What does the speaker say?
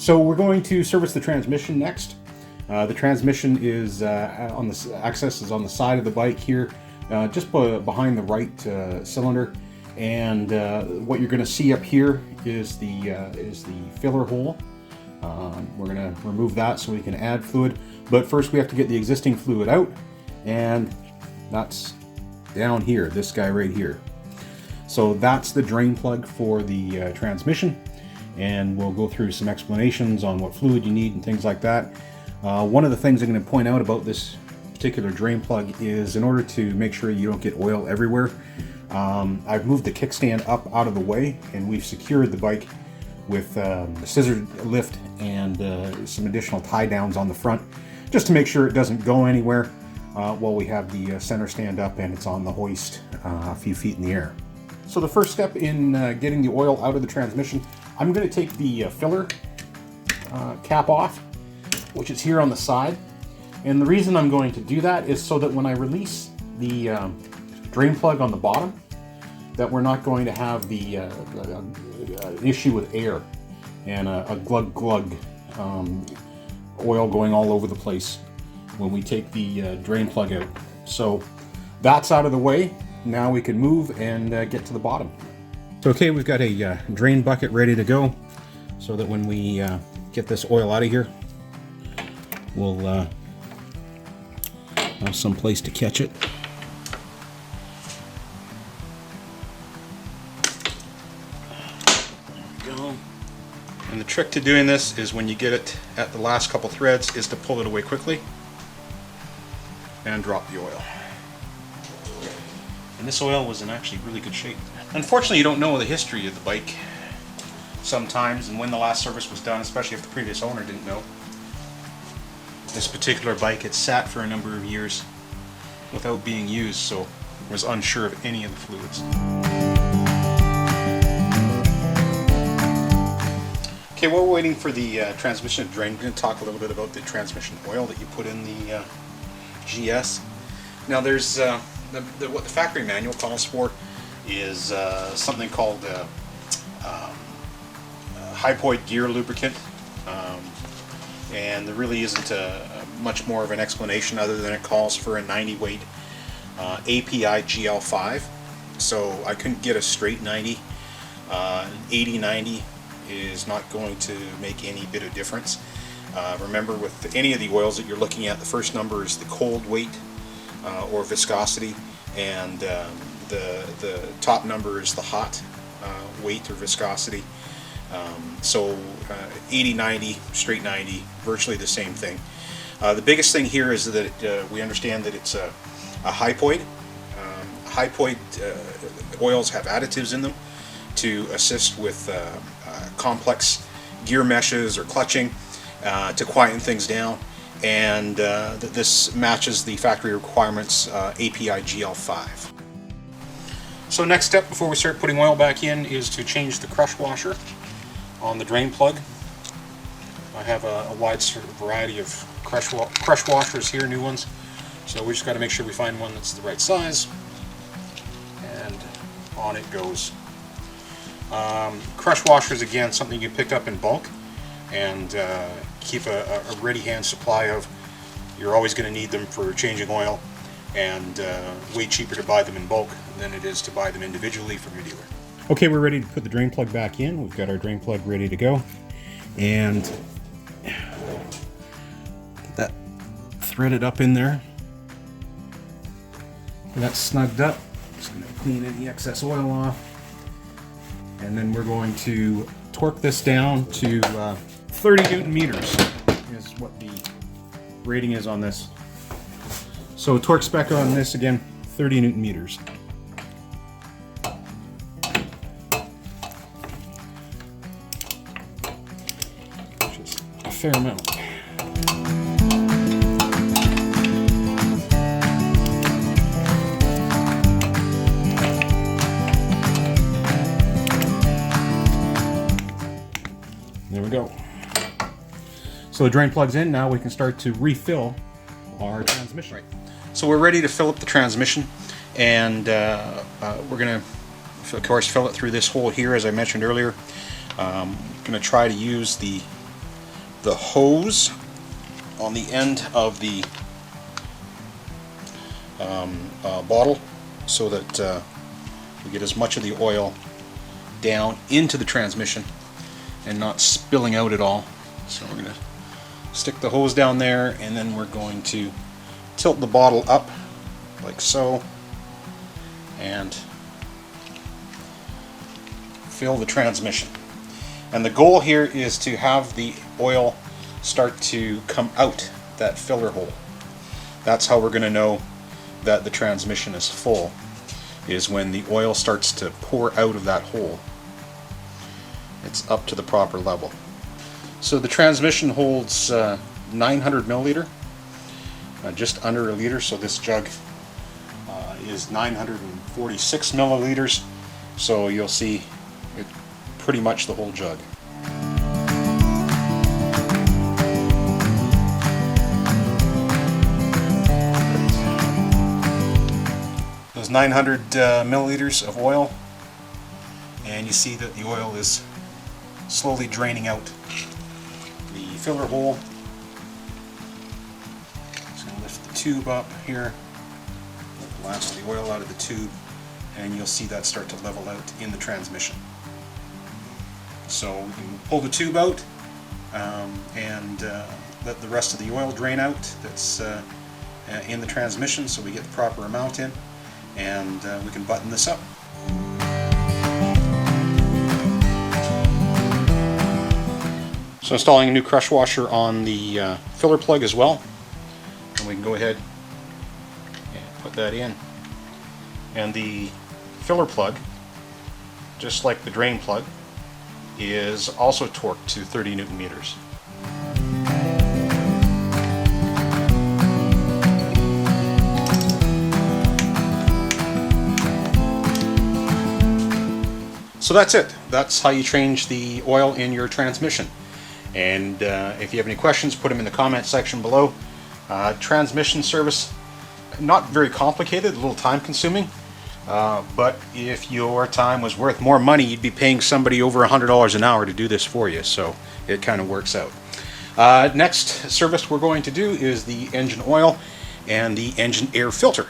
So we're going to service the transmission next. The transmission is on the access is on the side of the bike here, just behind the right cylinder. And what you're going to see up here is the filler hole. We're going to remove that so we can add fluid. But first we have to get the existing fluid out, and that's down here, this guy right here. So that's the drain plug for the transmission. And we'll go through some explanations on what fluid you need and things like that. One of the things I'm going to point out about this particular drain plug is, in order to make sure you don't get oil everywhere, I've moved the kickstand up out of the way, and we've secured the bike with a scissor lift and some additional tie downs on the front, just to make sure it doesn't go anywhere while we have the center stand up and it's on the hoist a few feet in the air. So the first step in getting the oil out of the transmission, I'm going to take the filler cap off, which is here on the side. And the reason I'm going to do that is so that when I release the drain plug on the bottom, that we're not going to have the issue with air and a glug oil going all over the place when we take the drain plug out. So that's out of the way. Now we can move and get to the bottom. So okay, we've got a drain bucket ready to go, so that when we get this oil out of here, we'll have some place to catch it. There we go. And the trick to doing this is, when you get it at the last couple threads, is to pull it away quickly and drop the oil. And this oil was in actually really good shape. Unfortunately, you don't know the history of the bike sometimes, and when the last service was done, especially if the previous owner didn't know. This particular bike had sat for a number of years without being used, so was unsure of any of the fluids. Okay, while we're waiting for the transmission to drain, I'm going to talk a little bit about the transmission oil that you put in the GS. Now there's what the factory manual calls for is something called hypoid gear lubricant, and there really isn't much more of an explanation other than it calls for a 90 weight API GL5. So I couldn't get a straight 90. 80-90 is not going to make any bit of difference. Remember, with any of the oils that you're looking at, the first number is the cold weight or viscosity, and the top number is the hot weight or viscosity. So 80-90, straight 90, virtually the same thing. The biggest thing here is that we understand that it's a hypoid. Hypoid oils have additives in them to assist with complex gear meshes or clutching to quieten things down, and this matches the factory requirements API GL5. So next step before we start putting oil back in is to change the crush washer on the drain plug. I have a wide variety of crush washers here, new ones, so we just got to make sure we find one that's the right size, and on it goes. Crush washers, again, something you pick up in bulk and keep a ready hand supply of. You're always going to need them for changing oil, and way cheaper to buy them in bulk than it is to buy them individually from your dealer. Okay, we're ready to put the drain plug back in. We've got our drain plug ready to go, and get that threaded up in there. And that's snugged up. Just going to clean any excess oil off, and then we're going to torque this down to 30 Newton meters is what the rating is on this. So torque spec on this, again, 30 Newton meters. Which is a fair amount. There we go. So the drain plug's in. Now we can start to refill our transmission. Right. So we're ready to fill up the transmission, and we're going to, of course, fill it through this hole here, as I mentioned earlier. Going to try to use the the hose on the end of the bottle so that we get as much of the oil down into the transmission and not spilling out at all. So we're going to stick the hose down there, and then we're going to tilt the bottle up like so and fill the transmission. And the goal here is to have the oil start to come out that filler hole. That's how we're going to know that the transmission is full, is when the oil starts to pour out of that hole. It's up to the proper level. So the transmission holds 900 milliliter, just under a liter, so this jug is 946 milliliters, so you'll see it pretty much the whole jug. Those 900 milliliters of oil, and you see that the oil is slowly draining out the filler hole. Just going to lift the tube up here, blast the oil out of the tube, and you'll see that start to level out in the transmission. So we can pull the tube out and let the rest of the oil drain out that's in the transmission, so we get the proper amount in, and we can button this up. So installing a new crush washer on the filler plug as well, and we can go ahead and put that in. And the filler plug, just like the drain plug, is also torqued to 30 Newton meters. So that's it. That's how you change the oil in your transmission. And if you have any questions, put them in the comment section below. Transmission service, not very complicated, a little time consuming, but if your time was worth more money, you'd be paying somebody over $100 an hour to do this for you, so it kind of works out. Next service we're going to do is the engine oil and the engine air filter.